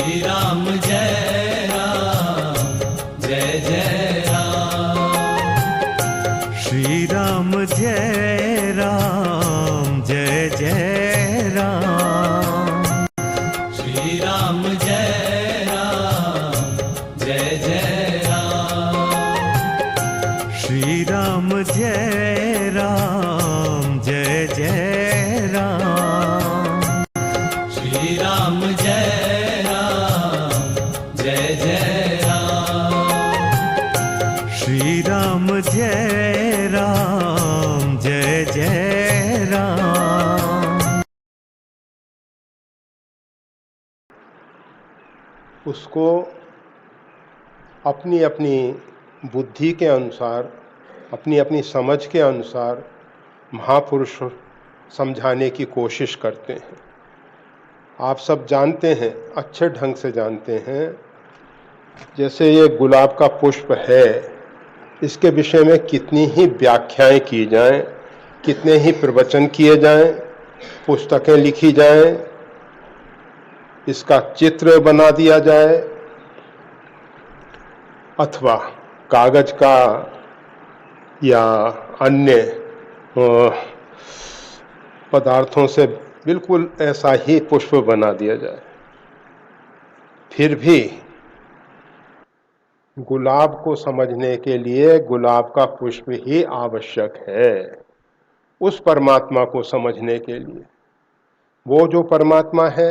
श्री राम जय राम जय जय राम। श्री राम जय राम जय जय राम। श्री राम जय राम जय जय राम। श्री राम जय राम जय जय राम। श्री राम जय राम जय जय राम। श्री राम जय राम जय जय राम। उसको अपनी अपनी बुद्धि के अनुसार, अपनी अपनी समझ के अनुसार महापुरुष समझाने की कोशिश करते हैं। आप सब जानते हैं, अच्छे ढंग से जानते हैं, जैसे ये गुलाब का पुष्प है, इसके विषय में कितनी ही व्याख्याएं की जाएं, कितने ही प्रवचन किए जाएं, पुस्तकें लिखी जाएं, इसका चित्र बना दिया जाए अथवा कागज का या अन्य पदार्थों से बिल्कुल ऐसा ही पुष्प बना दिया जाए, फिर भी गुलाब को समझने के लिए गुलाब का पुष्प ही आवश्यक है। उस परमात्मा को समझने के लिए, वो जो परमात्मा है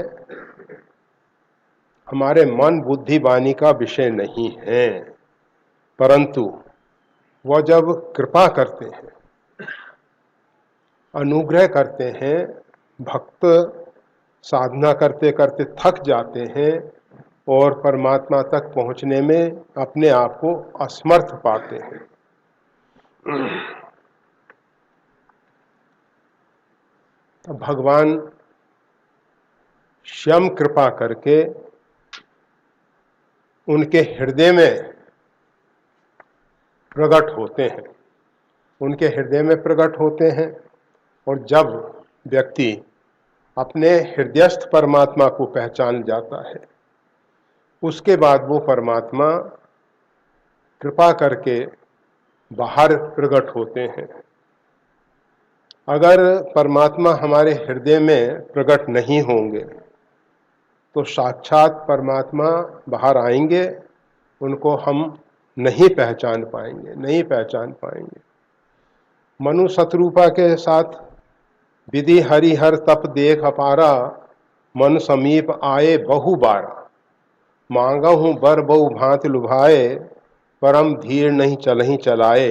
हमारे मन बुद्धि वाणी का विषय नहीं है, परंतु वह जब कृपा करते हैं, अनुग्रह करते हैं, भक्त साधना करते करते थक जाते हैं और परमात्मा तक पहुंचने में अपने आप को असमर्थ पाते हैं, तो भगवान स्वयं कृपा करके उनके हृदय में प्रकट होते हैं, उनके हृदय में प्रकट होते हैं। और जब व्यक्ति अपने हृदयस्थ परमात्मा को पहचान जाता है, उसके बाद वो परमात्मा कृपा करके बाहर प्रकट होते हैं। अगर परमात्मा हमारे हृदय में प्रकट नहीं होंगे तो साक्षात परमात्मा बाहर आएंगे, उनको हम नहीं पहचान पाएंगे। मनु शत्रुपा के साथ विधि हरिहर तप देख अपारा, मन समीप आए बहु बारा, मांगहूँ बर बहु भांति लुभाए, परम धीर नहीं चलहि चलाए।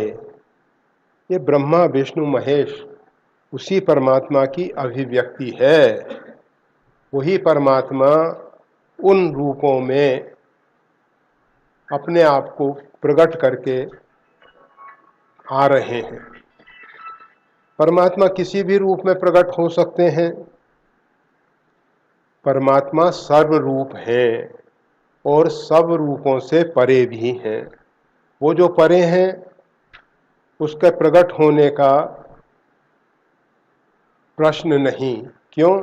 ये ब्रह्मा विष्णु महेश उसी परमात्मा की अभिव्यक्ति है। वही परमात्मा उन रूपों में अपने आप को प्रकट करके आ रहे हैं। परमात्मा किसी भी रूप में प्रकट हो सकते हैं। परमात्मा सर्वरूप है और सब रूपों से परे भी हैं। वो जो परे हैं उसके प्रकट होने का प्रश्न नहीं। क्यों?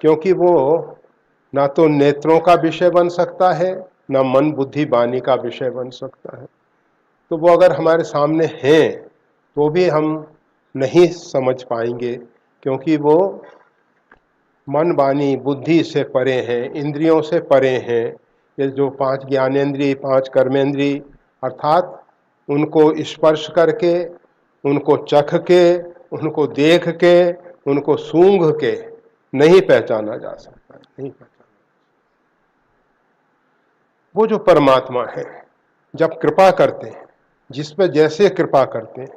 क्योंकि वो ना तो नेत्रों का विषय बन सकता है, ना मन बुद्धि वाणी का विषय बन सकता है। तो वो अगर हमारे सामने हैं तो भी हम नहीं समझ पाएंगे, क्योंकि वो मन वाणी बुद्धि से परे हैं, इंद्रियों से परे हैं। ये जो 5 ज्ञानेंद्रिय, 5 कर्मेंद्रिय, अर्थात उनको स्पर्श करके, उनको चख के, उनको देख के, उनको सूंघ के नहीं पहचाना जा सकता, नहीं पहचाना। वो जो परमात्मा है जब कृपा करते हैं, जिस पे जैसे कृपा करते हैं,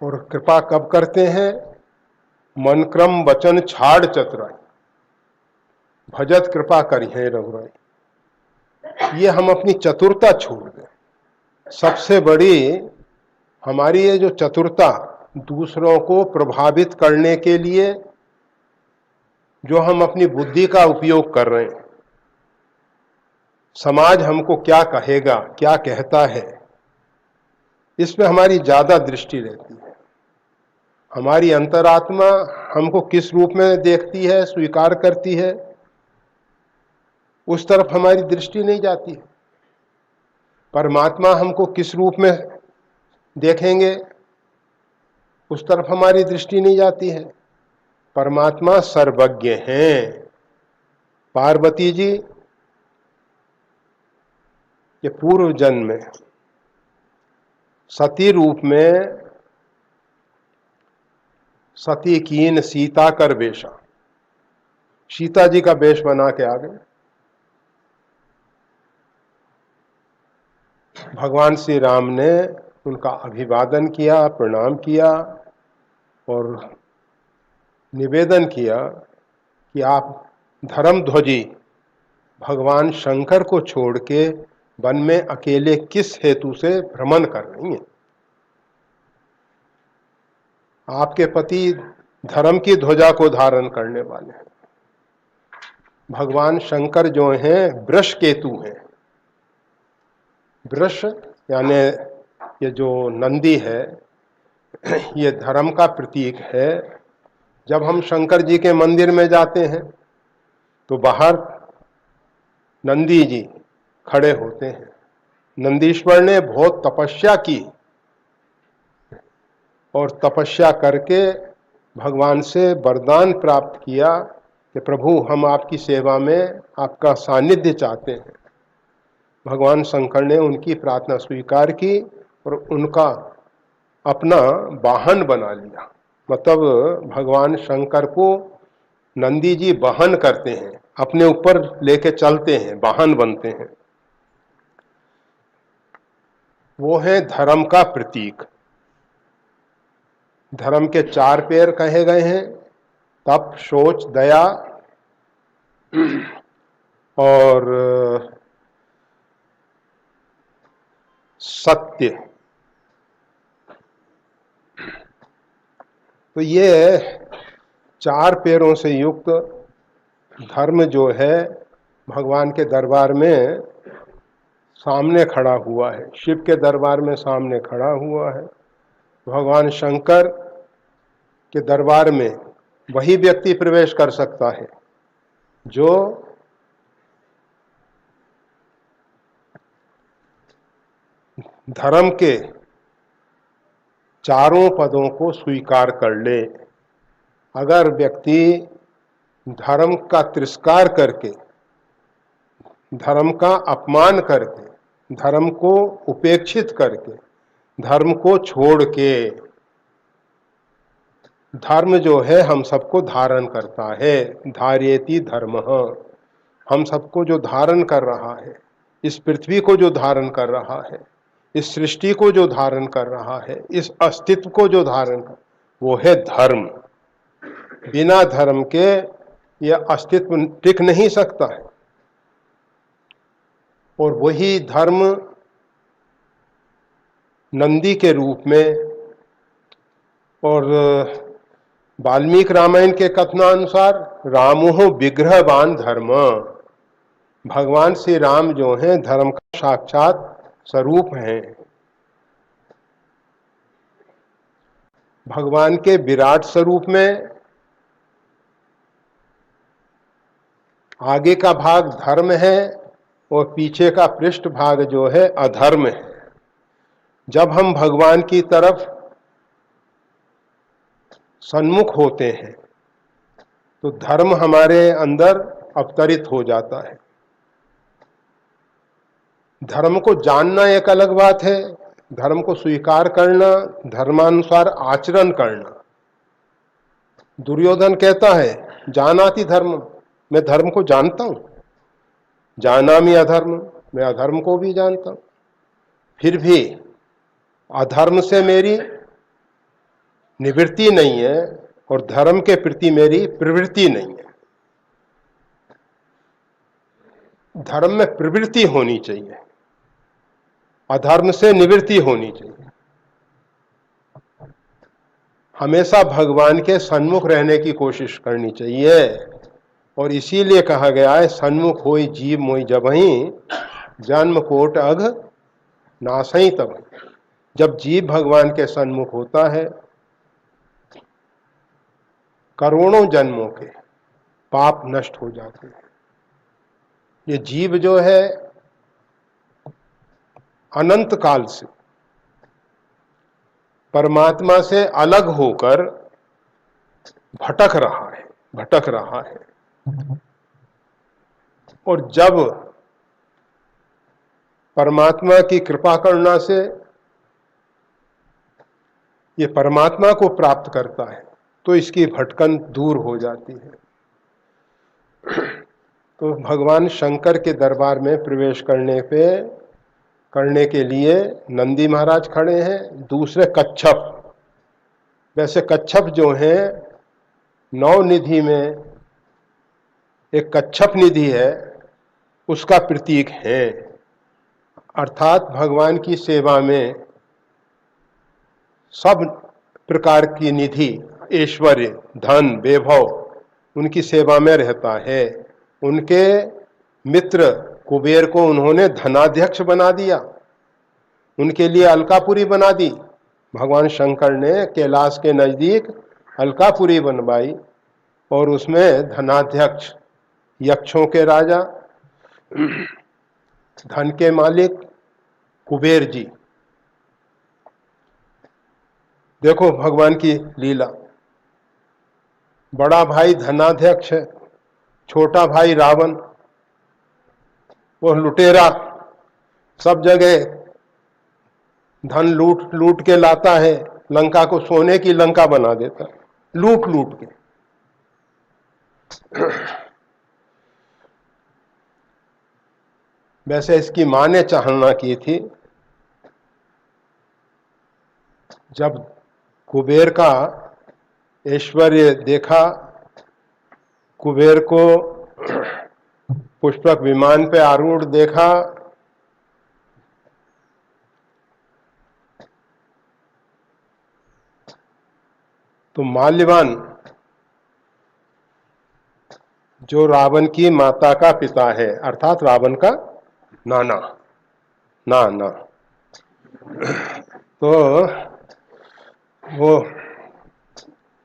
और कृपा कब करते हैं? मन क्रम वचन छाड़ चतुराई, भजत कृपा करिहे रघुराई। ये हम अपनी चतुरता छोड़ दें। सबसे बड़ी हमारी ये जो चतुरता, दूसरों को प्रभावित करने के लिए जो हम अपनी बुद्धि का उपयोग कर रहे हैं, समाज हमको क्या कहेगा, क्या कहता है, इसमें हमारी ज्यादा दृष्टि रहती है। हमारी अंतरात्मा हमको किस रूप में देखती है, स्वीकार करती है, उस तरफ हमारी दृष्टि नहीं जाती है। परमात्मा हमको किस रूप में देखेंगे, उस तरफ हमारी दृष्टि नहीं जाती है। परमात्मा सर्वज्ञ हैं। पार्वती जी के पूर्व जन्म में सती रूप में सती कीन सीता कर वेशा, सीता जी का वेश बना के आ गए। भगवान श्री राम ने उनका अभिवादन किया, प्रणाम किया और निवेदन किया कि आप धर्मध्वजी भगवान शंकर को छोड़ के वन में अकेले किस हेतु से भ्रमण कर रही हैं। आपके पति धर्म की ध्वजा को धारण करने वाले हैं। भगवान शंकर जो हैं वृष केतु हैं। वृष यानी ये जो नंदी है, ये धर्म का प्रतीक है। जब हम शंकर जी के मंदिर में जाते हैं तो बाहर नंदी जी खड़े होते हैं। नंदीश्वर ने बहुत तपस्या की और तपस्या करके भगवान से वरदान प्राप्त किया कि प्रभु हम आपकी सेवा में आपका सानिध्य चाहते हैं। भगवान शंकर ने उनकी प्रार्थना स्वीकार की और उनका अपना वाहन बना लिया। मतलब भगवान शंकर को नंदी जी वाहन करते हैं, अपने ऊपर लेके चलते हैं, वाहन बनते हैं। वो है धर्म का प्रतीक। धर्म के 4 पैर कहे गए हैं, तप, शौच, दया और सत्य। तो ये 4 पैरों से युक्त धर्म जो है भगवान के दरबार में सामने खड़ा हुआ है, शिव के दरबार में सामने खड़ा हुआ है। भगवान शंकर के दरबार में वही व्यक्ति प्रवेश कर सकता है जो धर्म के चारों पदों को स्वीकार कर ले। अगर व्यक्ति धर्म का तिरस्कार करके, धर्म का अपमान करके, धर्म को उपेक्षित करके, धर्म को छोड़ के, धर्म जो है हम सबको धारण करता है, धार्येति धर्मः, हम सबको जो धारण कर रहा है, इस पृथ्वी को जो धारण कर रहा है, इस सृष्टि को जो धारण कर रहा है, इस अस्तित्व को जो धारण कर, वो है धर्म। बिना धर्म के यह अस्तित्व टिक नहीं सकता है। और वही धर्म नंदी के रूप में और वाल्मीकि रामायण के कथनानुसार रामोह विग्रहवान धर्म, भगवान श्री राम जो हैं धर्म का साक्षात स्वरूप हैं। भगवान के विराट स्वरूप में आगे का भाग धर्म है और पीछे का पृष्ठ भाग जो है अधर्म है। जब हम भगवान की तरफ सन्मुख होते हैं तो धर्म हमारे अंदर अवतरित हो जाता है। धर्म को जानना एक अलग बात है, धर्म को स्वीकार करना, धर्मानुसार आचरण करना। दुर्योधन कहता है जानाति धर्म, मैं धर्म को जानता हूं, जानामि अधर्म, मैं अधर्म को भी जानता हूं, फिर भी अधर्म से मेरी निवृत्ति नहीं है और धर्म के प्रति मेरी प्रवृत्ति नहीं है। धर्म में प्रवृत्ति होनी चाहिए, अधर्म से निवृत्ति होनी चाहिए। हमेशा भगवान के सन्मुख रहने की कोशिश करनी चाहिए। और इसीलिए कहा गया है सन्मुख होई जीव मोई जबहि, जन्म कोट अघ नासई तब। जब जीव भगवान के सन्मुख होता है, करोड़ों जन्मों के पाप नष्ट हो जाते हैं। ये जीव जो है अनंत काल से परमात्मा से अलग होकर भटक रहा है। और जब परमात्मा की कृपा करुणा से ये परमात्मा को प्राप्त करता है तो इसकी भटकन दूर हो जाती है। तो भगवान शंकर के दरबार में प्रवेश करने के लिए नंदी महाराज खड़े हैं, दूसरे कच्छप। वैसे कच्छप जो हैं, 9 निधि में एक कच्छप निधि है, उसका प्रतीक है। अर्थात भगवान की सेवा में सब प्रकार की निधि, ऐश्वर्य, धन, वैभव उनकी सेवा में रहता है। उनके मित्र कुबेर को उन्होंने धनाध्यक्ष बना दिया, उनके लिए अलकापुरी बना दी। भगवान शंकर ने कैलाश के नजदीक अलकापुरी बनवाई और उसमें धनाध्यक्ष, यक्षों के राजा, धन के मालिक कुबेर जी। देखो भगवान की लीला। बड़ा भाई धनाध्यक्ष है, छोटा भाई रावण, वो लुटेरा, सब जगह धन लूट लूट के लाता है, लंका को सोने की लंका बना देता है, लूट लूट के। वैसे इसकी मां ने चाहना की थी, जब कुबेर का ऐश्वर्य देखा, कुबेर को पुष्पक विमान पे आरूढ़ देखा, तो माल्यवान जो रावण की माता का पिता है, अर्थात रावण का नाना, तो वो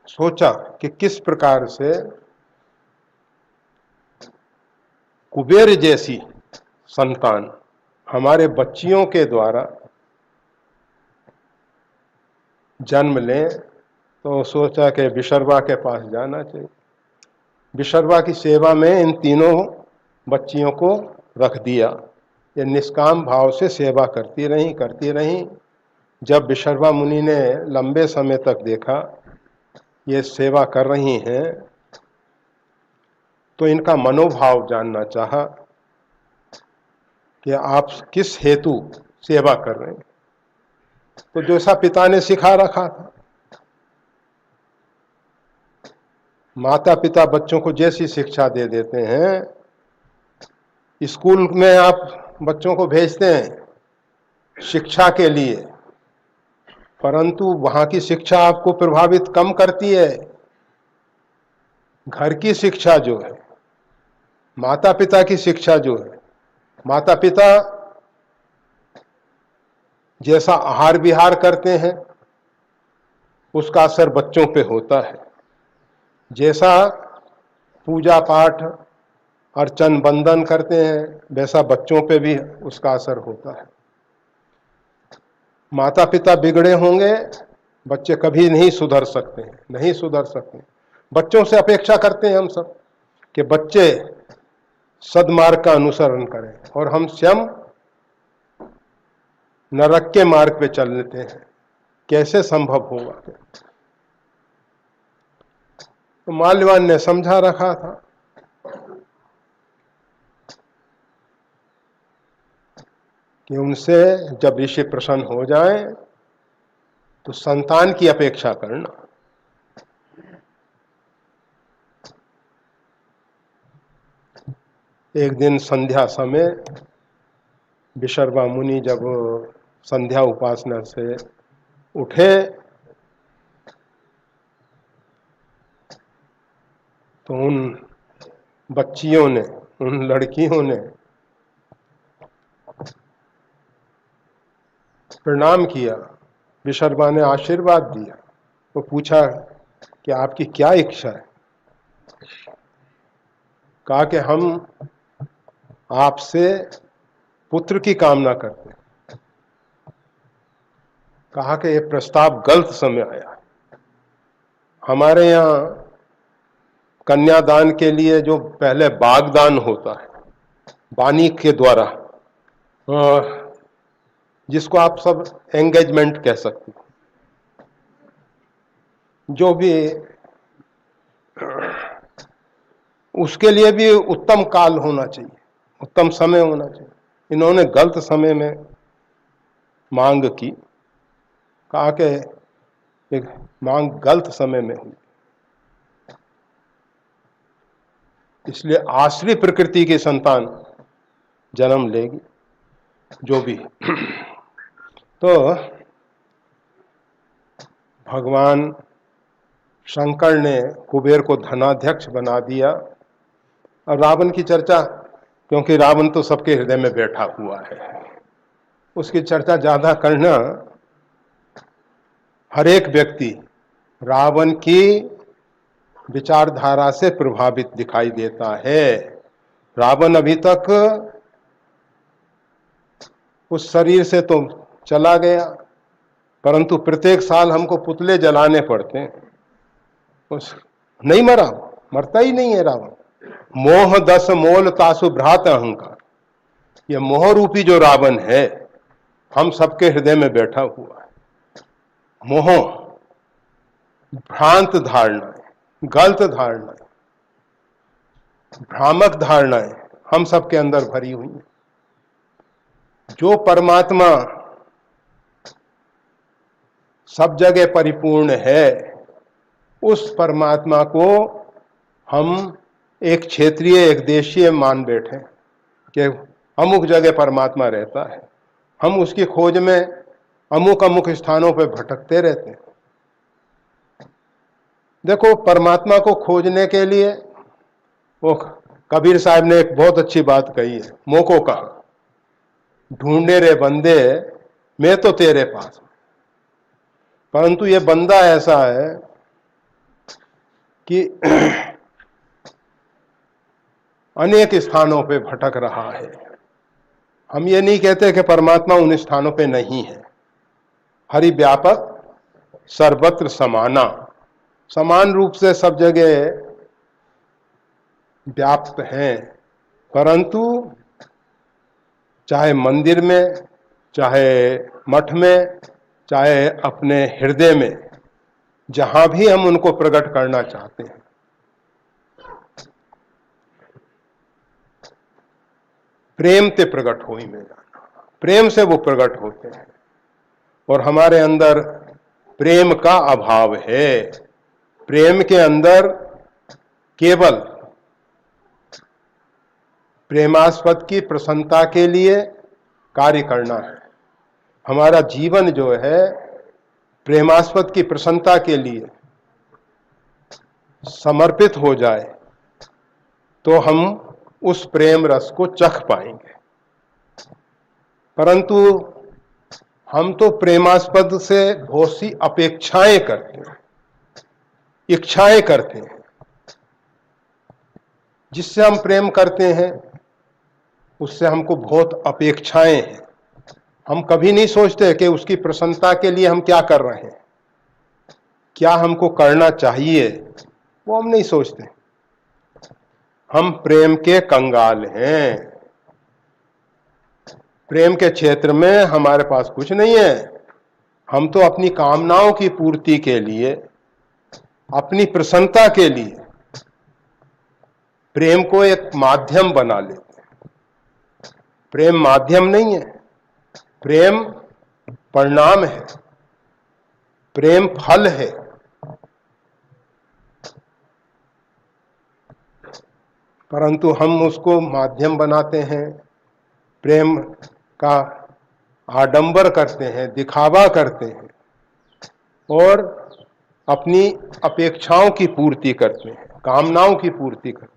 सोचा कि किस प्रकार से कुबेर जैसी संतान हमारे बच्चियों के द्वारा जन्म लें। तो सोचा कि विशर्वा के पास जाना चाहिए। विशर्वा की सेवा में इन तीनों बच्चियों को रख दिया। ये निष्काम भाव से सेवा करती रहीं। जब विशर्वा मुनि ने लंबे समय तक देखा ये सेवा कर रही हैं, तो इनका मनोभाव जानना चाहा कि आप किस हेतु सेवा कर रहे हैं। तो जैसा पिता ने सिखा रखा था, माता पिता बच्चों को जैसी शिक्षा दे देते हैं, स्कूल में आप बच्चों को भेजते हैं शिक्षा के लिए, परंतु वहां की शिक्षा आपको प्रभावित कम करती है। घर की शिक्षा जो है, माता पिता की शिक्षा जो है, माता पिता जैसा आहार विहार करते हैं उसका असर बच्चों पे होता है। जैसा पूजा पाठ अर्चन बंदन करते हैं वैसा बच्चों पे भी उसका असर होता है। माता पिता बिगड़े होंगे, बच्चे कभी नहीं सुधर सकते। बच्चों से अपेक्षा करते हैं हम सब कि बच्चे सद्मार्ग का अनुसरण करें, और हम स्वयं नरक के मार्ग पे चल लेते हैं। कैसे संभव होगा? तो माल्यवान ने समझा रखा था कि उनसे जब ऋषि प्रसन्न हो जाए तो संतान की अपेक्षा करना। एक दिन संध्या समय विशर्वा मुनि जब संध्या उपासना से उठे तो उन बच्चियों ने, उन लड़कियों ने प्रणाम किया। विशर्वा ने आशीर्वाद दिया। वो पूछा कि आपकी क्या इच्छा है। कहा कि हम आपसे पुत्र की कामना करते हैं। कहा कि ये प्रस्ताव गलत समय आया। हमारे यहाँ कन्यादान के लिए जो पहले बागदान होता है वानी के द्वारा, जिसको आप सब एंगेजमेंट कह सकते हो, जो भी, उसके लिए भी उत्तम काल होना चाहिए, उत्तम समय होना चाहिए। इन्होंने गलत समय में मांग की। कहा कि मांग गलत समय में हुई, इसलिए आश्री प्रकृति की संतान जन्म लेगी जो भी। तो भगवान शंकर ने कुबेर को धनाध्यक्ष बना दिया। और रावण की चर्चा, क्योंकि रावण तो सबके हृदय में बैठा हुआ है, उसकी चर्चा ज्यादा करना, हर एक व्यक्ति रावण की विचारधारा से प्रभावित दिखाई देता है। रावण अभी तक उस शरीर से तो चला गया, परंतु प्रत्येक साल हमको पुतले जलाने पड़ते हैं। उस नहीं मरा, मरता ही नहीं है रावण। मोह दस मोल तासु भ्रात अहंकार, यह मोह रूपी जो रावण है हम सबके हृदय में बैठा हुआ है। मोह, भ्रांत धारणाएं, गलत धारणाएं, भ्रामक धारणाएं हम सबके अंदर भरी हुई हैं। जो परमात्मा सब जगह परिपूर्ण है, उस परमात्मा को हम एक क्षेत्रीय, एक देशीय मान बैठे कि अमुक जगह परमात्मा रहता है। हम उसकी खोज में अमुक अमुक स्थानों पर भटकते रहते हैं। देखो, परमात्मा को खोजने के लिए वो कबीर साहब ने एक बहुत अच्छी बात कही है, मोको कहा ढूंढे रे बंदे मैं तो तेरे पास। परंतु ये बंदा ऐसा है कि अनेक स्थानों पे भटक रहा है। हम ये नहीं कहते कि परमात्मा उन स्थानों पे नहीं है। हरि व्यापक सर्वत्र समाना, समान रूप से सब जगह व्याप्त हैं, परंतु चाहे मंदिर में, चाहे मठ में, चाहे अपने हृदय में, जहां भी हम उनको प्रकट करना चाहते हैं, प्रेम से प्रकट हो ही में जाना, प्रेम से वो प्रकट होते हैं। और हमारे अंदर प्रेम का अभाव है। प्रेम के अंदर केवल प्रेमास्पद की प्रसन्नता के लिए कार्य करना है। हमारा जीवन जो है प्रेमास्पद की प्रसन्नता के लिए समर्पित हो जाए तो हम उस प्रेम रस को चख पाएंगे। परंतु हम तो प्रेमास्पद से बहुत सी अपेक्षाएं करते हैं, इच्छाएं करते हैं। जिससे हम प्रेम करते हैं उससे हमको बहुत अपेक्षाएं हैं। हम कभी नहीं सोचते कि उसकी प्रसन्नता के लिए हम क्या कर रहे हैं, क्या हमको करना चाहिए, वो हम नहीं सोचते। हम प्रेम के कंगाल हैं। प्रेम के क्षेत्र में हमारे पास कुछ नहीं है। हम तो अपनी कामनाओं की पूर्ति के लिए, अपनी प्रसन्नता के लिए प्रेम को एक माध्यम बना लेते हैं। प्रेम माध्यम नहीं है, प्रेम परिणाम है, प्रेम फल है। परंतु हम उसको माध्यम बनाते हैं, प्रेम का आडंबर करते हैं, दिखावा करते हैं और अपनी अपेक्षाओं की पूर्ति करते हैं, कामनाओं की पूर्ति करते हैं।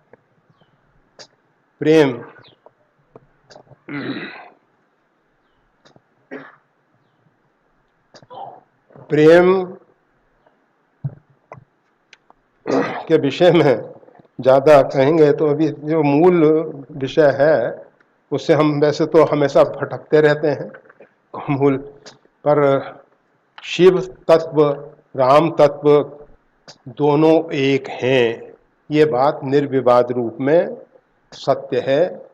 प्रेम प्रेम के विषय में ज़्यादा कहेंगे तो अभी जो मूल विषय है उससे हम वैसे तो हमेशा भटकते रहते हैं मूल पर। शिव तत्व राम तत्व दोनों एक हैं, ये बात निर्विवाद रूप में सत्य है।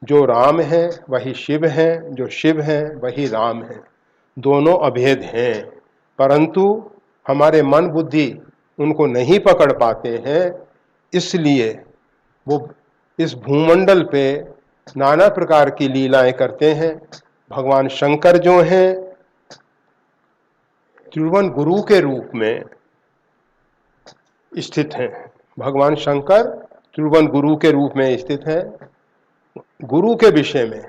जो राम है वही शिव है, जो शिव है वही राम है, दोनों अभेद हैं। परंतु हमारे मन बुद्धि उनको नहीं पकड़ पाते हैं, इसलिए वो इस भूमंडल पे नाना प्रकार की लीलाएं करते हैं। भगवान शंकर जो हैं त्रिभुवन गुरु के रूप में स्थित हैं। भगवान शंकर त्रिभुवन गुरु के रूप में स्थित हैं। गुरु के विषय में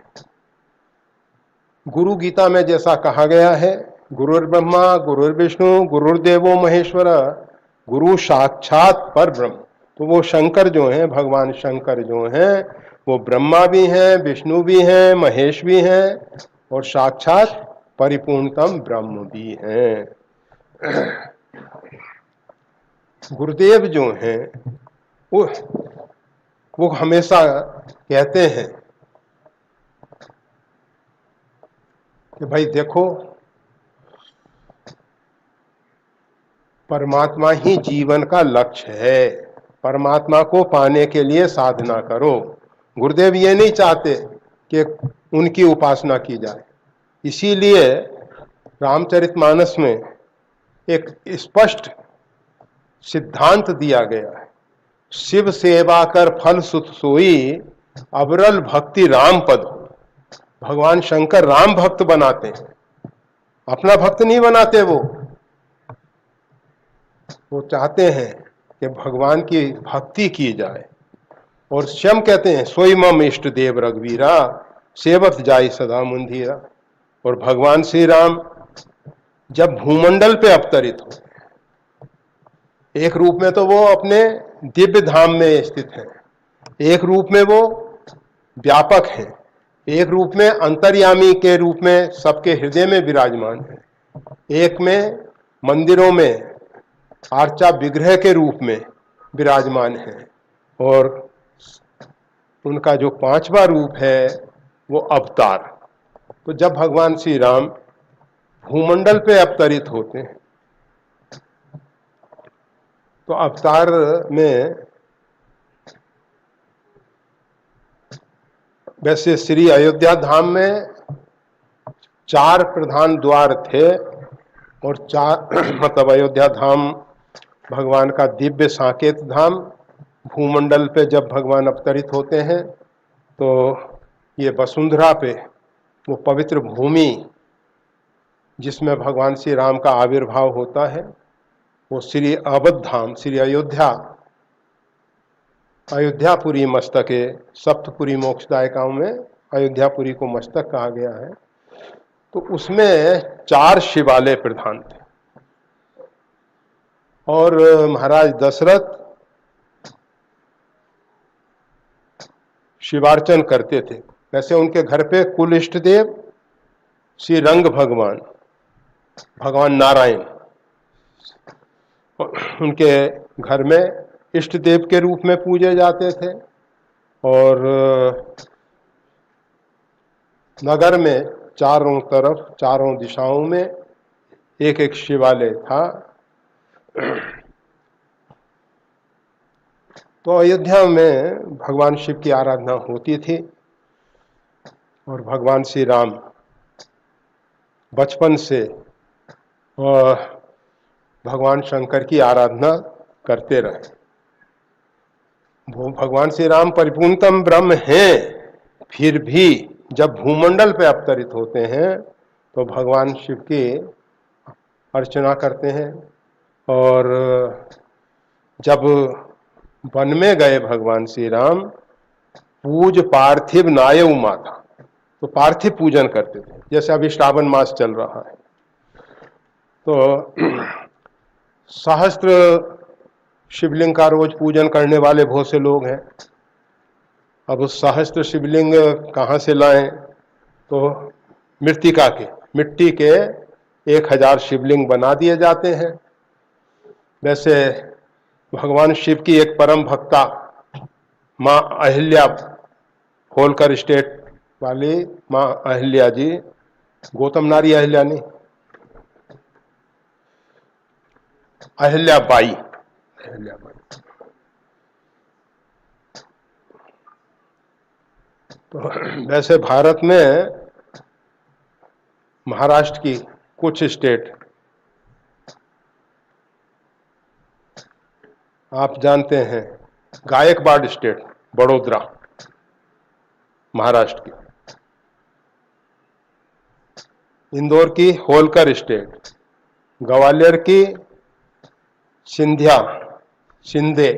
गुरु गीता में जैसा कहा गया है, गुरुर्ब्रह्मा गुरुर्विष्णु गुरुर्देवो महेश्वर गुरु साक्षात पर ब्रह्म। तो वो शंकर जो हैं, भगवान शंकर जो हैं, वो ब्रह्मा भी हैं, विष्णु भी हैं, महेश भी हैं और साक्षात परिपूर्णतम ब्रह्म भी हैं। गुरुदेव जो हैं वो हमेशा कहते हैं कि भाई देखो, परमात्मा ही जीवन का लक्ष्य है, परमात्मा को पाने के लिए साधना करो। गुरुदेव ये नहीं चाहते कि उनकी उपासना की जाए, इसीलिए रामचरितमानस में एक स्पष्ट सिद्धांत दिया गया है, शिव सेवा कर फल सुत सोई अबरल भक्ति राम पद। भगवान शंकर राम भक्त बनाते हैं, अपना भक्त नहीं बनाते। वो चाहते हैं कि भगवान की भक्ति की जाए और स्वयं कहते हैं सोई मम इष्ट देव रघुवीरा सेवत जाय सदा मुंधीरा। और भगवान श्री राम जब भूमंडल पे अवतरित हो, एक रूप में तो वो अपने दिव्य धाम में स्थित हैं, एक रूप में वो व्यापक हैं, एक रूप में अंतर्यामी के रूप में सबके हृदय में विराजमान है, एक में मंदिरों में आर्चा विग्रह के रूप में विराजमान है, और उनका जो पांचवा रूप है वो अवतार। तो जब भगवान श्री राम भूमंडल पे अवतरित होते हैं तो अवतार में वैसे श्री अयोध्या धाम में 4 प्रधान द्वार थे, और 4 मतलब अयोध्या धाम भगवान का दिव्य साकेत धाम। भूमंडल पे जब भगवान अवतरित होते हैं तो ये वसुंधरा पे वो पवित्र भूमि जिसमें भगवान श्री राम का आविर्भाव होता है, वो श्री अवध धाम, श्री अयोध्यापुरी मस्तके, सप्तपुरी मोक्षदायिकाओं में अयोध्यापुरी को मस्तक कहा गया है। तो उसमें 4 शिवालय प्रधान थे, और महाराज दशरथ शिवार्चन करते थे। वैसे उनके घर पे कुल इष्ट देव श्री रंग भगवान, भगवान नारायण उनके घर में इष्ट देव के रूप में पूजे जाते थे, और नगर में चारों तरफ, चारों दिशाओं में एक एक शिवालय था। तो अयोध्या में भगवान शिव की आराधना होती थी, और भगवान श्री राम बचपन से भगवान शंकर की आराधना करते रहे। वो भगवान श्री राम परिपूर्णतम ब्रह्म हैं, फिर भी जब भूमंडल पे अवतरित होते हैं तो भगवान शिव की अर्चना करते हैं। और जब वन में गए भगवान श्री राम, पूज पार्थिव नायउ माता, तो पार्थिव पूजन करते थे, जैसे अभी श्रावण मास चल रहा है। तो सहस्त्र शिवलिंग का रोज पूजन करने वाले बहुत से लोग हैं। अब उस सहस्त्र शिवलिंग कहाँ से लाएं? तो मृत्तिका के, मिट्टी के 1000 शिवलिंग बना दिए जाते हैं। वैसे भगवान शिव की एक परम भक्ता माँ अहिल्या, होलकर स्टेट वाली माँ अहिल्या जी, गौतम नारी अहिल्या नहीं, अहिल्याबाई, अहिल्याबाई। तो वैसे भारत में महाराष्ट्र की कुछ स्टेट आप जानते हैं, गायकवाड़ स्टेट बड़ोदरा महाराष्ट्र की, इंदौर की होलकर स्टेट, ग्वालियर की सिंधिया, सिंधे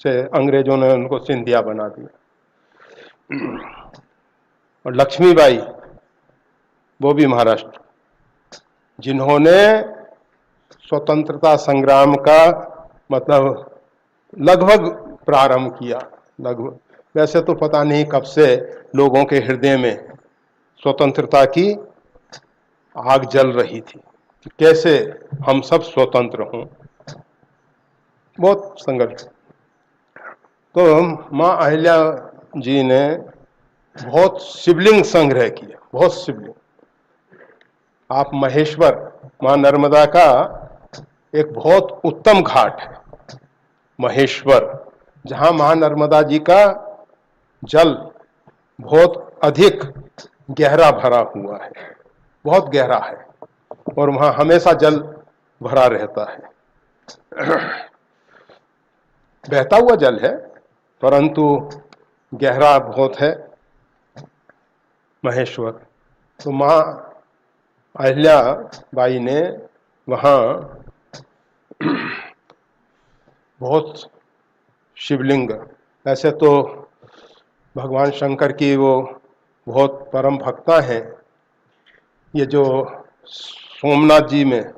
से अंग्रेजों ने उनको सिंधिया बना दिया, और लक्ष्मीबाई वो भी महाराष्ट्र, जिन्होंने स्वतंत्रता संग्राम का मतलब लगभग प्रारंभ किया। लगभग, वैसे तो पता नहीं कब से लोगों के हृदय में स्वतंत्रता की आग जल रही थी कि कैसे हम सब स्वतंत्र हों, बहुत संघर्ष। तो माँ अहिल्या जी ने बहुत शिवलिंग संग्रह किया, बहुत शिवलिंग। आप महेश्वर, माँ नर्मदा का एक बहुत उत्तम घाट है महेश्वर, जहां मां नर्मदा जी का जल बहुत अधिक गहरा भरा हुआ है, बहुत गहरा है, और वहां हमेशा जल भरा रहता है। बहता हुआ जल है परंतु गहरा बहुत है महेश्वर। तो मां अहिल्याबाई ने वहां बहुत शिवलिंग, ऐसे तो भगवान शंकर की वो बहुत परम भक्ता हैं। ये जो सोमनाथ जी में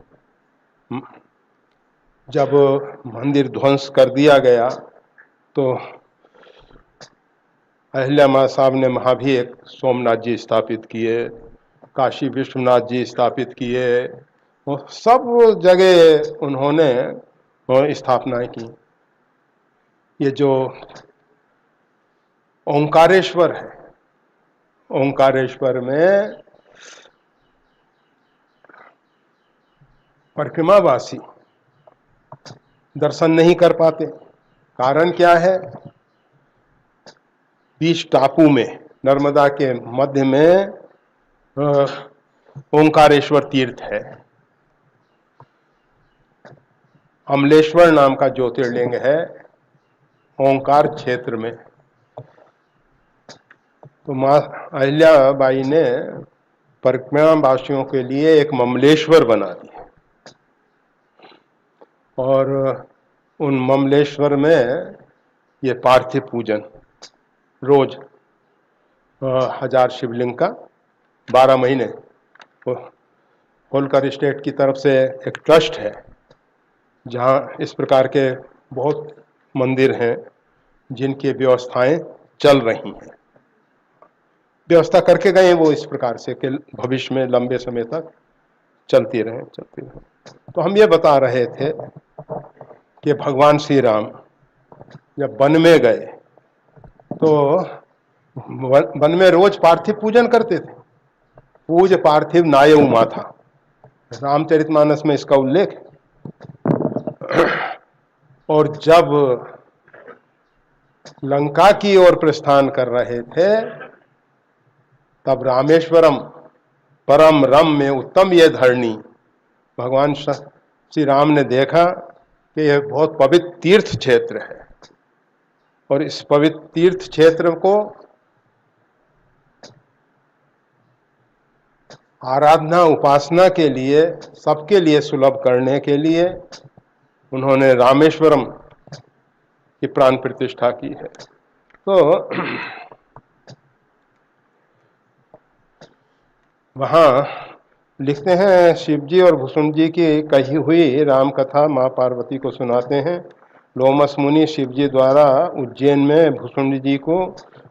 जब मंदिर ध्वंस कर दिया गया तो अहिल्या माँ साहब ने वहाँ भी एक सोमनाथ जी स्थापित किए, काशी विश्वनाथ जी स्थापित किए, वो सब जगह उन्होंने स्थापनाएं की। ये जो ओंकारेश्वर है, ओंकारेश्वर में परिक्रमावासी दर्शन नहीं कर पाते। कारण क्या है? बीच टापू में नर्मदा के मध्य में ओंकारेश्वर तीर्थ है। अमलेश्वर नाम का ज्योतिर्लिंग है ओंकार क्षेत्र में। तो मां अहिल्याबाई ने परिक्रमावासियों के लिए एक ममलेश्वर बना दिया, और उन ममलेश्वर में ये पार्थिव पूजन रोज 1000 शिवलिंग का 12 महीने। होलकर स्टेट की तरफ से एक ट्रस्ट है जहां इस प्रकार के बहुत मंदिर हैं जिनकी व्यवस्थाएं चल रही हैं, व्यवस्था करके गए वो इस प्रकार से कि भविष्य में लंबे समय तक चलती रहे। तो हम ये बता रहे थे कि भगवान श्री राम जब वन में गए तो वन में रोज पार्थिव पूजन करते थे। पूज पार्थिव नायउ माथा, रामचरितमानस में इसका उल्लेख है। और जब लंका की ओर प्रस्थान कर रहे थे तब रामेश्वरम परम रम्य उत्तम ये धरणी, भगवान श्री राम ने देखा कि यह बहुत पवित्र तीर्थ क्षेत्र है, और इस पवित्र तीर्थ क्षेत्र को आराधना उपासना के लिए सबके लिए सुलभ करने के लिए उन्होंने रामेश्वरम की प्राण प्रतिष्ठा की है। तो वहाँ लिखते हैं, शिवजी और भुसुंड जी की कही हुई राम कथा माँ पार्वती को सुनाते हैं। लोमस मुनि शिवजी द्वारा उज्जैन में भुसुंड जी को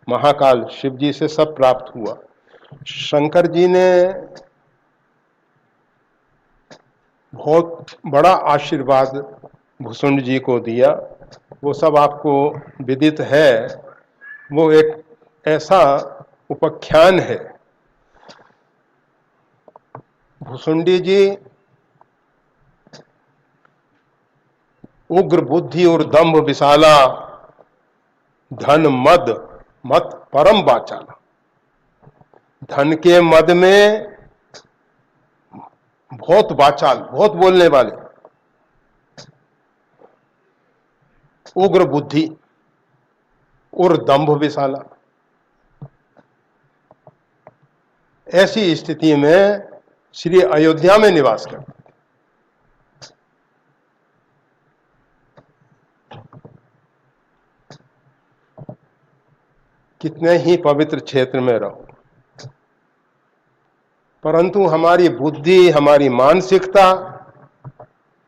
महाकाल शिवजी से सब प्राप्त हुआ। शंकर जी ने बहुत बड़ा आशीर्वाद भुसुंड जी को दिया वो सब आपको विदित है। वो एक ऐसा उपाख्यान है। भुसुंडी जी उग्र बुद्धि और दंभ विशाला, धन मद मत परम वाचाला। धन के मद में बहुत वाचाल, बहुत बोलने वाले, उग्र बुद्धि और दंभ विशाला। ऐसी स्थिति में श्री अयोध्या में निवास करते। कितने ही पवित्र क्षेत्र में रहो, परंतु हमारी बुद्धि, हमारी मानसिकता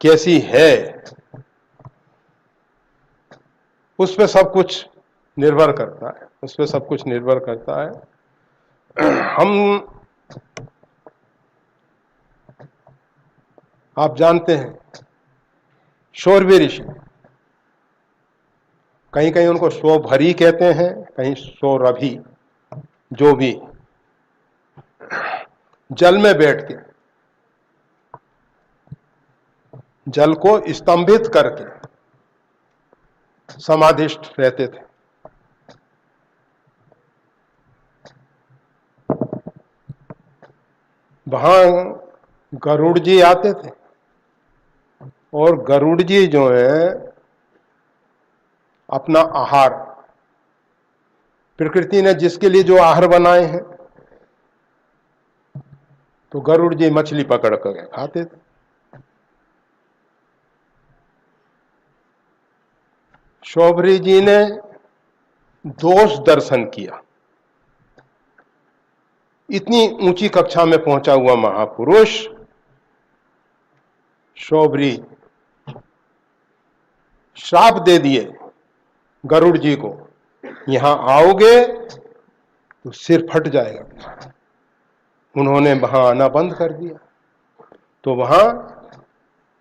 कैसी है, उस पर सब कुछ निर्भर करता है। उस पर सब कुछ निर्भर करता है। हम, आप जानते हैं, शौरवी ऋषि, कहीं कहीं उनको शोभरी कहते हैं, कहीं सौरभी, जो भी, जल में बैठ के, जल को स्तंभित करके समाधिष्ठ रहते थे। वहां गरुड़ जी आते थे, और गरुड़ जी जो है अपना आहार, प्रकृति ने जिसके लिए जो आहार बनाए हैं, तो गरुड़ जी मछली पकड़ कर खाते थे। शौभरी जी ने दोष दर्शन किया। इतनी ऊंची कक्षा में पहुंचा हुआ महापुरुष शौभरी श्राप दे दिए गरुड़ जी को, यहां आओगे तो सिर फट जाएगा। उन्होंने वहां आना बंद कर दिया, तो वहां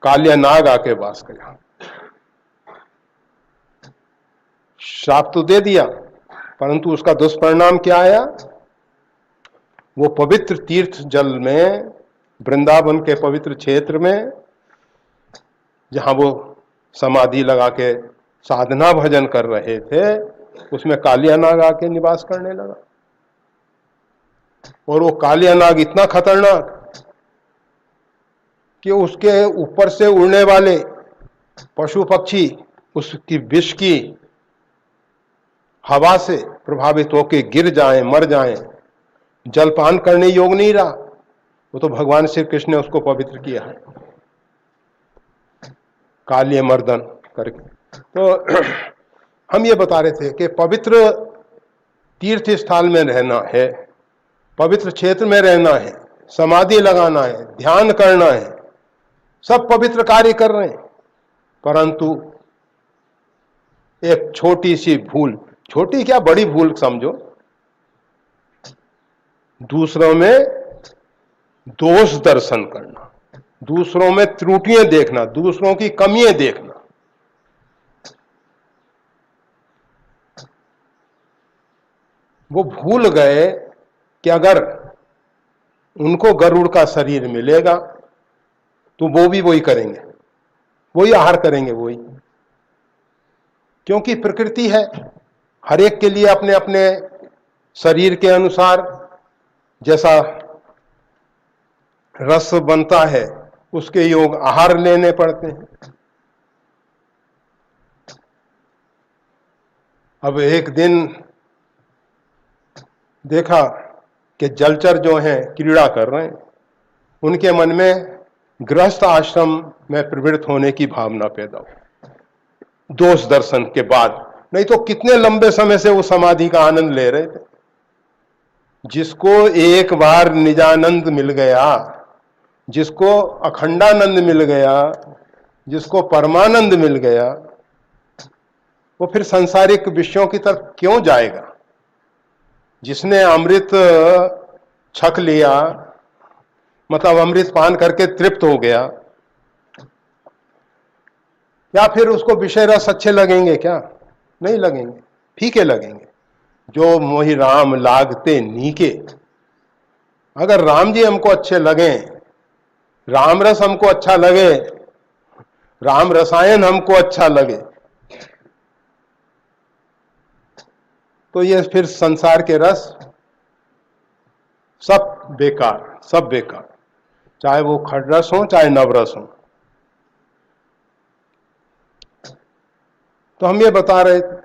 कालिया नाग आके वास किया। श्राप तो दे दिया, परंतु उसका दुष्परिणाम क्या आया? वो पवित्र तीर्थ जल में, वृंदावन के पवित्र क्षेत्र में, जहां वो समाधि लगा के साधना भजन कर रहे थे, उसमें कालिया नाग आके निवास करने लगा। और वो कालिया नाग इतना खतरनाक कि उसके ऊपर से उड़ने वाले पशु पक्षी उसकी विष की हवा से प्रभावित होकर गिर जाएं, मर जाएं, जलपान करने योग्य नहीं रहा। वो तो भगवान श्री कृष्ण ने उसको पवित्र किया है कालिय मर्दन करके। तो हम ये बता रहे थे कि पवित्र तीर्थ स्थल में रहना है, पवित्र क्षेत्र में रहना है, समाधि लगाना है, ध्यान करना है, सब पवित्र कार्य कर रहे हैं, परंतु एक छोटी सी भूल, छोटी क्या बड़ी भूल समझो, दूसरों में दोष दर्शन करना, दूसरों में त्रुटियां देखना, दूसरों की कमियां देखना, वो भूल गए कि अगर उनको गरुड़ का शरीर मिलेगा तो वो भी वही करेंगे, वही आहार करेंगे, वही, क्योंकि प्रकृति है, हर एक के लिए अपने अपने शरीर के अनुसार जैसा रस बनता है उसके योग आहार लेने पड़ते हैं। अब एक दिन देखा कि जलचर जो हैं क्रीड़ा कर रहे हैं, उनके मन में गृहस्थ आश्रम में प्रवृत्त होने की भावना पैदा हो दोष दर्शन के बाद। नहीं तो कितने लंबे समय से वो समाधि का आनंद ले रहे थे। जिसको एक बार निजानंद मिल गया, जिसको अखंडानंद मिल गया, जिसको परमानंद मिल गया, वो फिर सांसारिक विषयों की तरफ क्यों जाएगा? जिसने अमृत छक लिया, मतलब अमृत पान करके तृप्त हो गया, या फिर उसको विषय रस अच्छे लगेंगे क्या? नहीं लगेंगे, फीके लगेंगे। जो मोहि राम लागते नीके, अगर राम जी हमको अच्छे लगे, राम रस हमको अच्छा लगे, राम रसायन हमको अच्छा लगे, तो ये फिर संसार के रस सब बेकार, सब बेकार, चाहे वो खड़रस हो चाहे नवरस हो। तो हम ये बता रहे थे,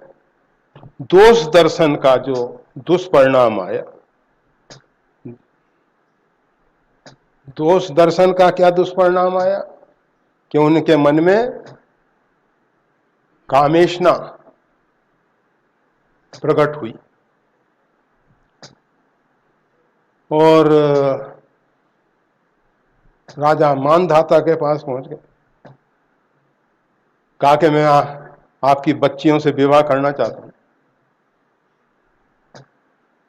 दोष दर्शन का जो दुष्परिणाम आया, दोष दर्शन का क्या दुष्परिणाम आया कि उनके मन में कामेष्णा प्रकट हुई और राजा मानधाता के पास पहुंच गए, कहा कि मैं आपकी बच्चियों से विवाह करना चाहता हूं।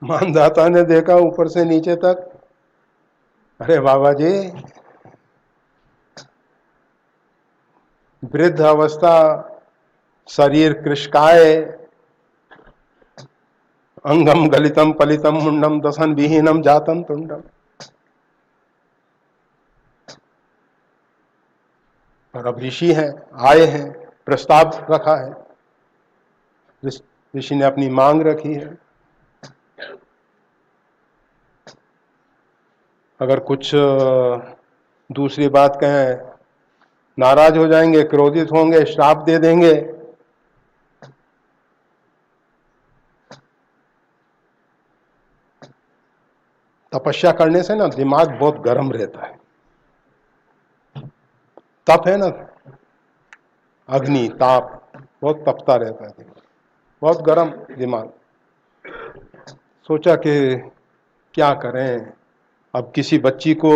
मानधाता ने देखा ऊपर से नीचे तक, अरे बाबा जी, वृद्ध अवस्था, शरीर कृशकाय, अंगम गलितम पलितम मुंडम दसन विहीनम जातम तुंडम। और अब ऋषि हैं, आए हैं, प्रस्ताव रखा है, ऋषि ने अपनी मांग रखी है। अगर कुछ दूसरी बात कहें, नाराज हो जाएंगे, क्रोधित होंगे, श्राप दे देंगे। तपस्या करने से ना दिमाग बहुत गर्म रहता है। तप है ना, अग्नि ताप, बहुत तपता रहता है दिमाग, बहुत गर्म दिमाग। सोचा कि क्या करें, अब किसी बच्ची को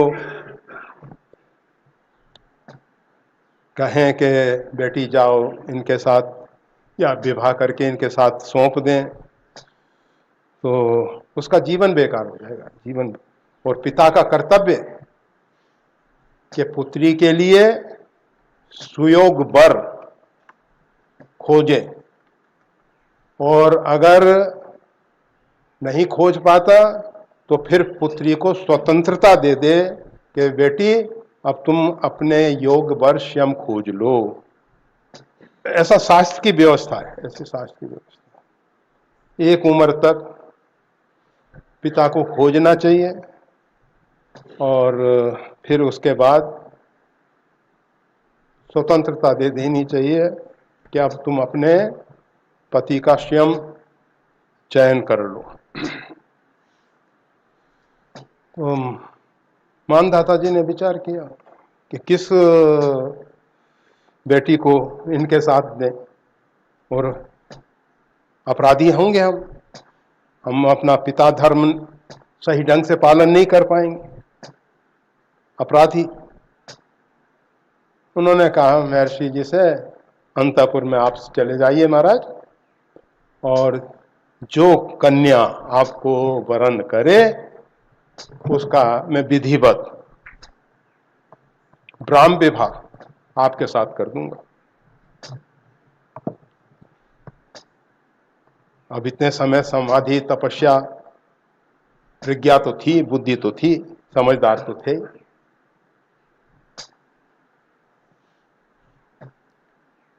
कहें कि बेटी जाओ इनके साथ, या विवाह करके इनके साथ सौंप दें, तो उसका जीवन बेकार हो जाएगा, जीवन। और पिता का कर्तव्य कि पुत्री के लिए सुयोग वर खोजे, और अगर नहीं खोज पाता तो फिर पुत्री को स्वतंत्रता दे दे कि बेटी अब तुम अपने योग वर स्वयं खोज लो। ऐसा शास्त्र की व्यवस्था है, ऐसे शास्त्र की व्यवस्था। एक उम्र तक पिता को खोजना चाहिए और फिर उसके बाद स्वतंत्रता दे देनी चाहिए कि अब तुम अपने पति का स्वयं चयन कर लो। तो मानधाता जी ने विचार किया कि किस बेटी को इनके साथ दें, और अपराधी होंगे हम अपना पिता धर्म सही ढंग से पालन नहीं कर पाएंगे, अपराधी। उन्होंने कहा महर्षि जी से, अंतःपुर में आप चले जाइए महाराज, और जो कन्या आपको वरण करे उसका मैं विधिवत ब्राह्म विवाह आपके साथ कर दूंगा। अब इतने समय समाधि तपस्या प्रज्ञा तो थी, बुद्धि तो थी, समझदार तो थे।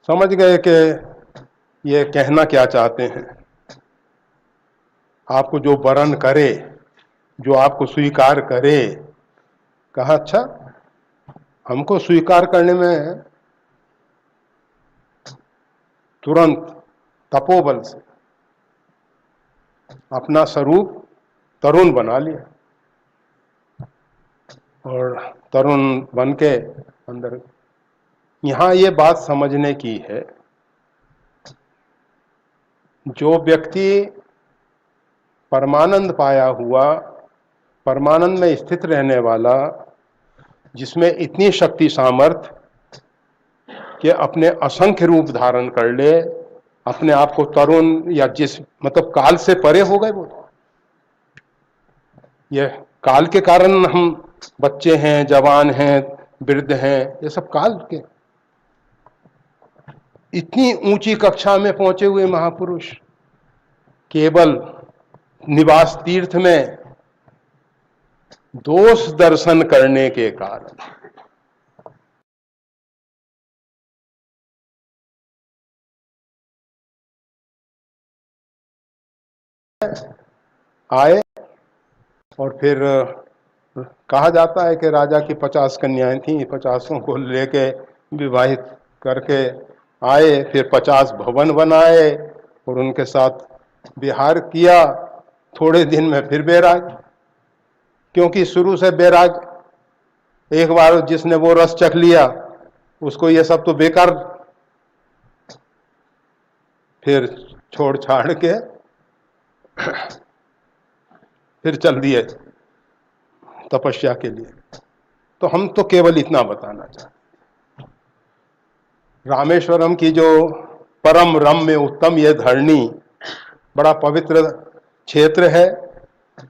समझ गए कि ये कहना क्या चाहते हैं। आपको जो वरण करे, जो आपको स्वीकार करे। कहा अच्छा, हमको स्वीकार करने में तुरंत तपोबल से अपना स्वरूप तरुण बना लिया, और तरुण बन के अंदर। यहां ये बात समझने की है, जो व्यक्ति परमानंद पाया हुआ, परमानंद में स्थित रहने वाला, जिसमें इतनी शक्ति सामर्थ कि अपने असंख्य रूप धारण कर ले, अपने आप को तरुण या जिस मतलब काल से परे हो गए वो। ये काल के कारण हम बच्चे हैं, जवान हैं, वृद्ध हैं, ये सब काल के। इतनी ऊंची कक्षा में पहुंचे हुए महापुरुष केवल निवास तीर्थ में दोष दर्शन करने के कारण आए। और फिर कहा जाता है कि राजा की 50 कन्याएं थीं, 50 को लेके विवाहित करके आए, फिर 50 भवन बनाए और उनके साथ विहार किया। थोड़े दिन में फिर बैराग, क्योंकि शुरू से बैराग, एक बार जिसने वो रस चख लिया उसको ये सब तो बेकार, फिर छोड़ छाड़ के फिर चल दिए तपस्या के लिए। तो हम तो केवल इतना बताना चाहते, रामेश्वरम की जो परम रम्य उत्तम यह धरणी बड़ा पवित्र क्षेत्र है,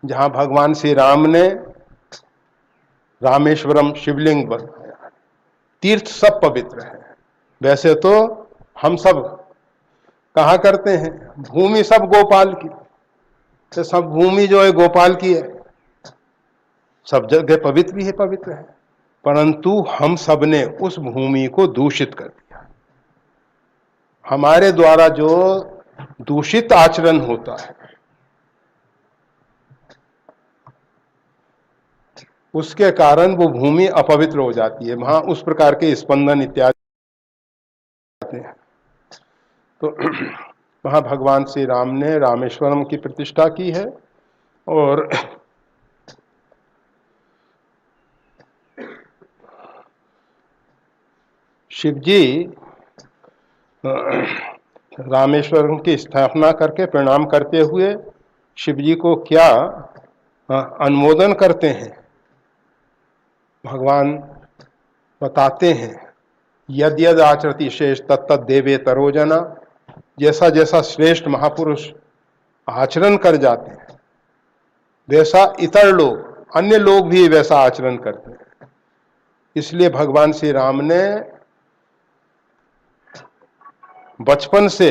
जहां भगवान श्री राम ने रामेश्वरम शिवलिंग बनाया। तीर्थ सब पवित्र है। वैसे तो हम सब कहा करते हैं भूमि सब गोपाल की, तो सब भूमि जो है गोपाल की है, सब जगह पवित्र भी है, पवित्र है, परंतु हम सब ने उस भूमि को दूषित कर दिया। हमारे द्वारा जो दूषित आचरण होता है उसके कारण वो भूमि अपवित्र हो जाती है, वहां उस प्रकार के स्पंदन इत्यादि आते हैं। तो वहां भगवान श्री राम ने रामेश्वरम की प्रतिष्ठा की है। और शिव जी रामेश्वरम की स्थापना करके प्रणाम करते हुए शिव जी को क्या अनुमोदन करते हैं, भगवान बताते हैं, यद यद आचरति श्रेष्ठ तत्तद देवे तरोजना। जैसा जैसा श्रेष्ठ महापुरुष आचरण कर जाते हैं वैसा इतर लोग, अन्य लोग भी वैसा आचरण करते हैं। इसलिए भगवान श्री राम ने बचपन से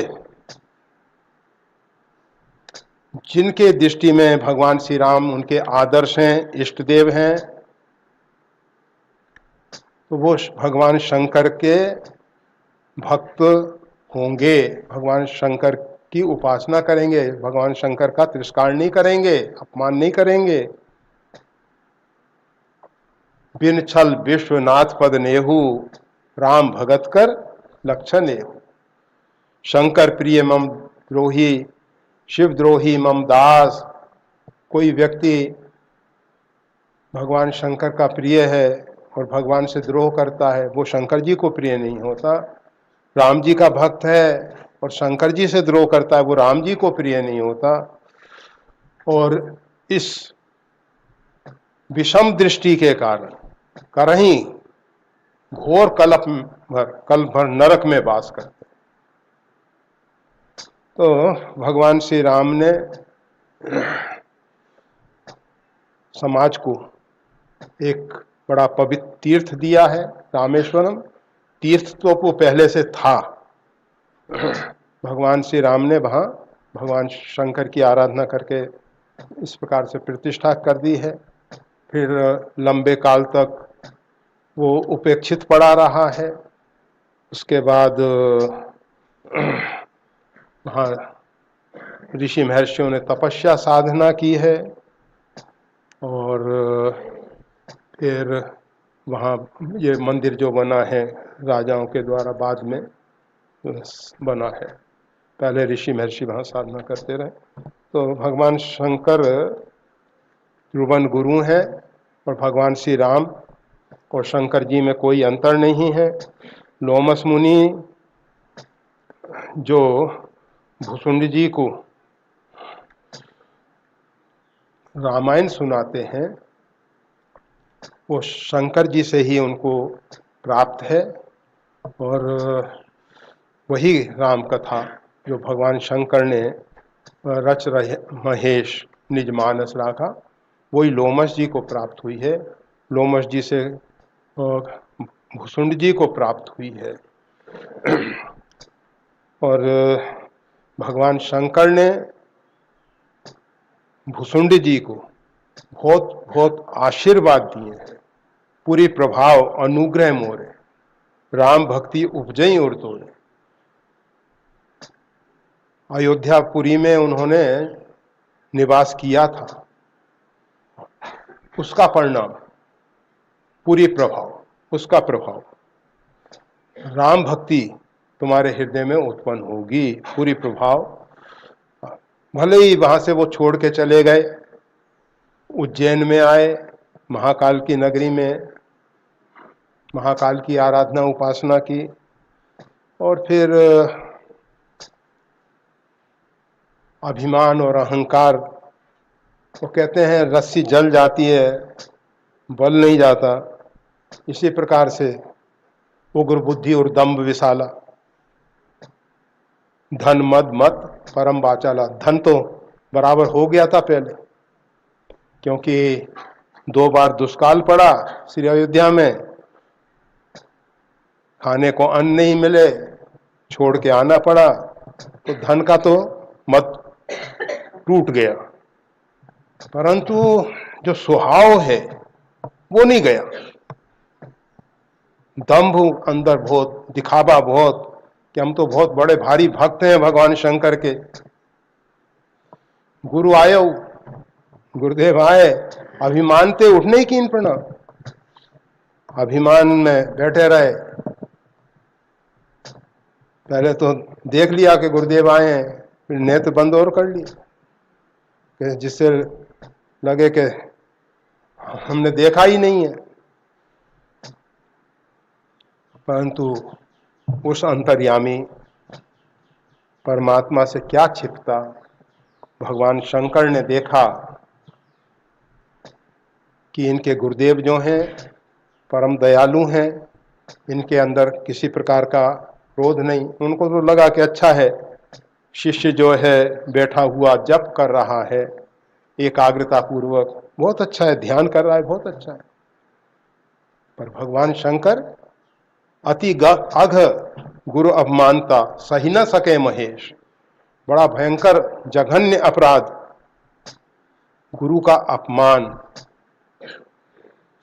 जिनके दृष्टि में भगवान श्री राम उनके आदर्श हैं, इष्ट देव हैं, तो वो भगवान शंकर के भक्त होंगे, भगवान शंकर की उपासना करेंगे, भगवान शंकर का तिरस्कार नहीं करेंगे, अपमान नहीं करेंगे। बिन छल विश्वनाथ पद नेहु, राम भगत कर लक्षण नेहु। शंकर प्रिय मम द्रोही, शिव द्रोही मम दास। कोई व्यक्ति भगवान शंकर का प्रिय है और भगवान से द्रोह करता है, वो शंकर जी को प्रिय नहीं होता। राम जी का भक्त है और शंकर जी से द्रोह करता है, वो राम जी को प्रिय नहीं होता। और इस विषम दृष्टि के कारण करहीं घोर कल भर नरक में वास करते। तो भगवान श्री राम ने समाज को एक बड़ा पवित्र तीर्थ दिया है, रामेश्वरम। तीर्थ तो वो पहले से था, भगवान श्री राम ने वहाँ भगवान शंकर की आराधना करके इस प्रकार से प्रतिष्ठा कर दी है। फिर लंबे काल तक वो उपेक्षित पड़ा रहा है। उसके बाद वहाँ ऋषि महर्षियों ने तपस्या साधना की है और फिर वहाँ ये मंदिर जो बना है राजाओं के द्वारा बाद में बना है, पहले ऋषि महर्षि वहाँ साधना करते रहे। तो भगवान शंकर त्रिभुवन गुरु हैं और भगवान श्री राम और शंकर जी में कोई अंतर नहीं है। लोमस मुनि जो भुसुंड जी को रामायण सुनाते हैं वो शंकर जी से ही उनको प्राप्त है। और वही राम कथा जो भगवान शंकर ने रच रहे महेश निज मानस राखा, वही लोमस जी को प्राप्त हुई है, लोमस जी से भुसुंड जी को प्राप्त हुई है। और भगवान शंकर ने भुसुंडी जी को बहुत बहुत आशीर्वाद दिए हैं। पूरी प्रभाव अनुग्रह मोरे, राम भक्ति उपजई और तोड़े। अयोध्यापुरी में उन्होंने निवास किया था, उसका परिणाम पूरी प्रभाव, उसका प्रभाव राम भक्ति तुम्हारे हृदय में उत्पन्न होगी। पूरी प्रभाव, भले ही वहां से वो छोड़ के चले गए, उज्जैन में आए, महाकाल की नगरी में महाकाल की आराधना उपासना की, और फिर अभिमान और अहंकार, वो कहते हैं रस्सी जल जाती है, बल नहीं जाता, इसी प्रकार से उग्र बुद्धि और दंभ विशाला, धन मद मत परम वाचाला। धन तो बराबर हो गया था पहले, क्योंकि 2 बार दुष्काल पड़ा श्री अयोध्या में, खाने को अन्न नहीं मिले, छोड़ के आना पड़ा, तो धन का तो मत टूट गया, परंतु जो स्वभाव है वो नहीं गया। दंभ अंदर बहुत, दिखावा बहुत, कि हम तो बहुत बड़े भारी भक्त हैं भगवान शंकर के। गुरु आए, गुरुदेव आए, अभिमान ते उठने की इन प्रणाम, अभिमान में बैठे रहे। पहले तो देख लिया कि गुरुदेव आए हैं, फिर नेत्र बंद और कर लिया, जिससे लगे कि हमने देखा ही नहीं है। परंतु उस अंतर्यामी परमात्मा से क्या छिपता, भगवान शंकर ने देखा कि इनके गुरुदेव जो हैं परम दयालु हैं, इनके अंदर किसी प्रकार का क्रोध नहीं। उनको तो लगा कि अच्छा है, शिष्य जो है बैठा हुआ जप कर रहा है एकाग्रता पूर्वक, बहुत अच्छा है, ध्यान कर रहा है, बहुत अच्छा है। पर भगवान शंकर अति अघ गुरु अपमानता सही न सके महेश, बड़ा भयंकर जघन्य अपराध, गुरु का अपमान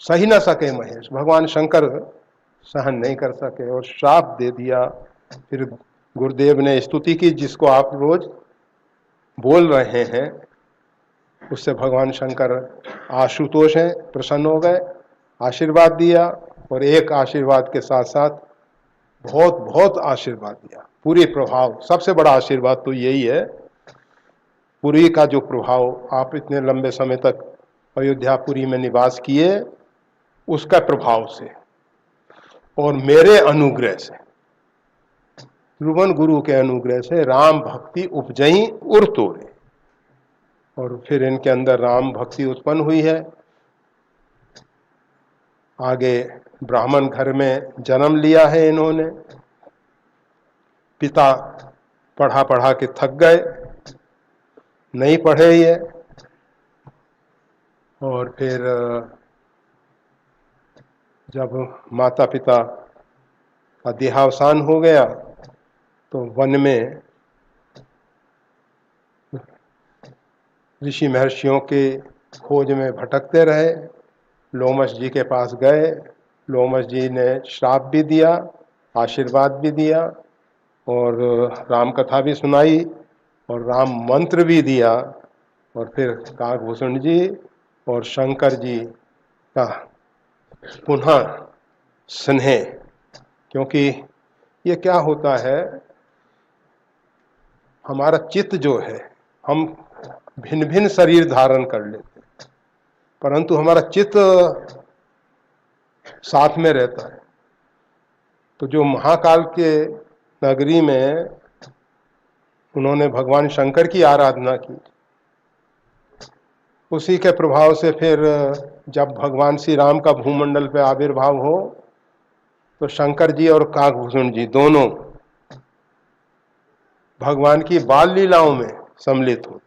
सही न सके महेश। भगवान शंकर सहन नहीं कर सके और श्राप दे दिया। फिर गुरुदेव ने स्तुति की, जिसको आप रोज बोल रहे हैं, उससे भगवान शंकर आशुतोष हैं, प्रसन्न हो गए, आशीर्वाद दिया, और एक आशीर्वाद के साथ साथ बहुत बहुत आशीर्वाद दिया। पूरी प्रभाव, सबसे बड़ा आशीर्वाद तो यही है, पुरी का जो प्रभाव, आप इतने लंबे समय तक अयोध्यापुरी में निवास किए, उसका प्रभाव से और मेरे अनुग्रह से, ध्रुवन गुरु के अनुग्रह से राम भक्ति उपजई उर तोड़े, और फिर इनके अंदर राम भक्ति उत्पन्न हुई है। आगे ब्राह्मण घर में जन्म लिया है इन्होंने, पिता पढ़ा पढ़ा के थक गए, नहीं पढ़े ये, और फिर जब माता पिता का देहावसान हो गया तो वन में ऋषि महर्षियों के खोज में भटकते रहे। लोमश जी के पास गए, लोमश जी ने श्राप भी दिया, आशीर्वाद भी दिया, और राम कथा भी सुनाई, और राम मंत्र भी दिया। और फिर काकभूषण जी और शंकर जी का पुनः स्नेह, क्योंकि ये क्या होता है, हमारा चित्त जो है, हम भिन्न भिन्न शरीर धारण कर लेते हैं, परंतु हमारा चित्त साथ में रहता है। तो जो महाकाल के नगरी में उन्होंने भगवान शंकर की आराधना की, उसी के प्रभाव से फिर जब भगवान श्री राम का भूमंडल पे आविर्भाव हो, तो शंकर जी और काकभूषण जी दोनों भगवान की बाल लीलाओं में सम्मिलित हो।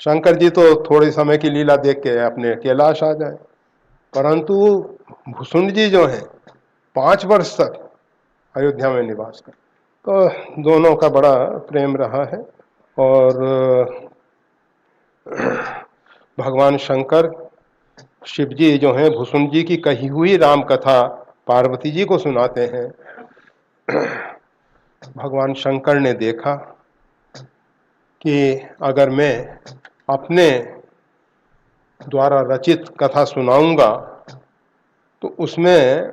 शंकर जी तो थोड़े समय की लीला देख के अपने कैलाश आ जाए, परंतु भुसुंड जी जो हैं 5 वर्ष तक अयोध्या में निवास कर, तो दोनों का बड़ा प्रेम रहा है। और भगवान शंकर शिव जी जो हैं भुसुंड जी की कही हुई राम कथा पार्वती जी को सुनाते हैं। भगवान शंकर ने देखा कि अगर मैं अपने द्वारा रचित कथा सुनाऊंगा तो उसमें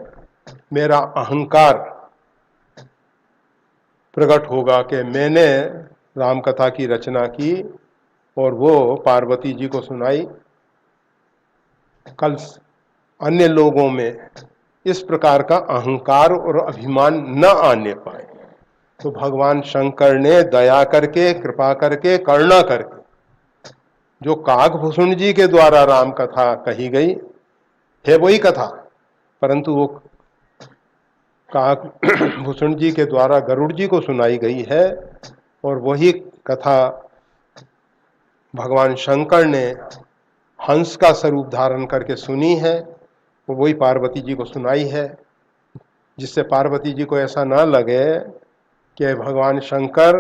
मेरा अहंकार प्रकट होगा कि मैंने राम कथा की रचना की और वो पार्वती जी को सुनाई। कल अन्य लोगों में इस प्रकार का अहंकार और अभिमान न आने पाए। तो भगवान शंकर ने दया करके, कृपा करके, करुणा करके जो काकभूषण जी के द्वारा राम कथा कही गई है वही कथा, परंतु वो काकभूषण जी के द्वारा गरुड़ जी को सुनाई गई है और वही कथा भगवान शंकर ने हंस का स्वरूप धारण करके सुनी है, वो वही पार्वती जी को सुनाई है, जिससे पार्वती जी को ऐसा ना लगे कि भगवान शंकर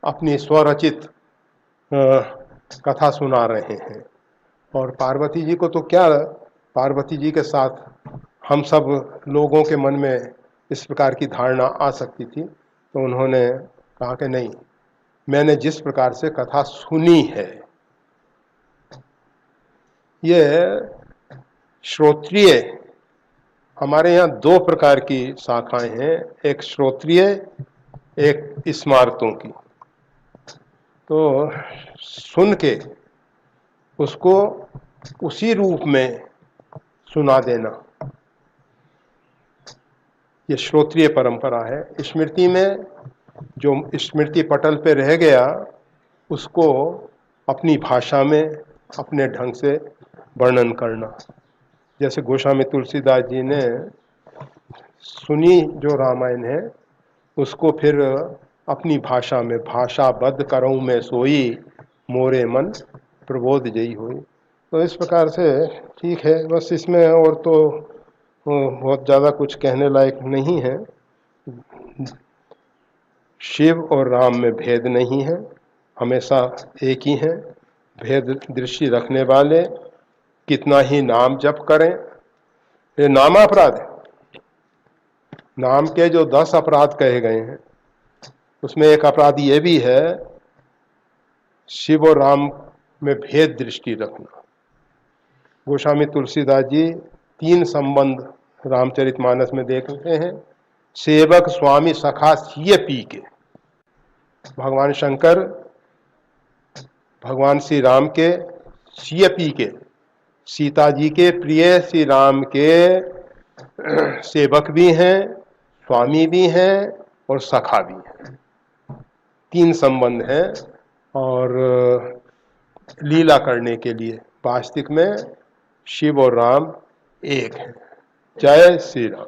अपनी स्वरचित कथा सुना रहे हैं। और पार्वती जी को तो क्या, पार्वती जी के साथ हम सब लोगों के मन में इस प्रकार की धारणा आ सकती थी, तो उन्होंने कहा कि नहीं, मैंने जिस प्रकार से कथा सुनी है, ये श्रोत्रिय, हमारे यहाँ दो प्रकार की शाखाएं हैं, एक श्रोत्रिय, एक स्मार्तों की। तो सुन के उसको उसी रूप में सुना देना, ये श्रोत्रिय परंपरा है। स्मृति में जो स्मृति पटल पे रह गया उसको अपनी भाषा में अपने ढंग से वर्णन करना। जैसे गोस्वामी तुलसीदास जी ने सुनी जो रामायण है उसको फिर अपनी भाषा में, भाषाबद्ध करऊँ मैं सोई, मोरे मन प्रबोध जई होई। तो इस प्रकार से ठीक है, बस इसमें और तो बहुत ज़्यादा कुछ कहने लायक नहीं है। शिव और राम में भेद नहीं है, हमेशा एक ही हैं। भेद दृष्टि रखने वाले कितना ही नाम जप करें, ये नामापराध है। नाम के जो 10 अपराध कहे गए हैं उसमें एक अपराध ये भी है, शिव और राम में भेद दृष्टि रखना। गोस्वामी तुलसीदास जी 3 संबंध रामचरितमानस में देखते हैं। सेवक स्वामी सखा सिय पी के, भगवान शंकर भगवान श्री राम के सिय पी के, सीता जी के प्रिय श्री राम के सेवक भी हैं, स्वामी भी हैं और सखा भी हैं। 3 संबंध हैं और लीला करने के लिए वास्तविक में शिव और राम एक हैं। जय श्री राम।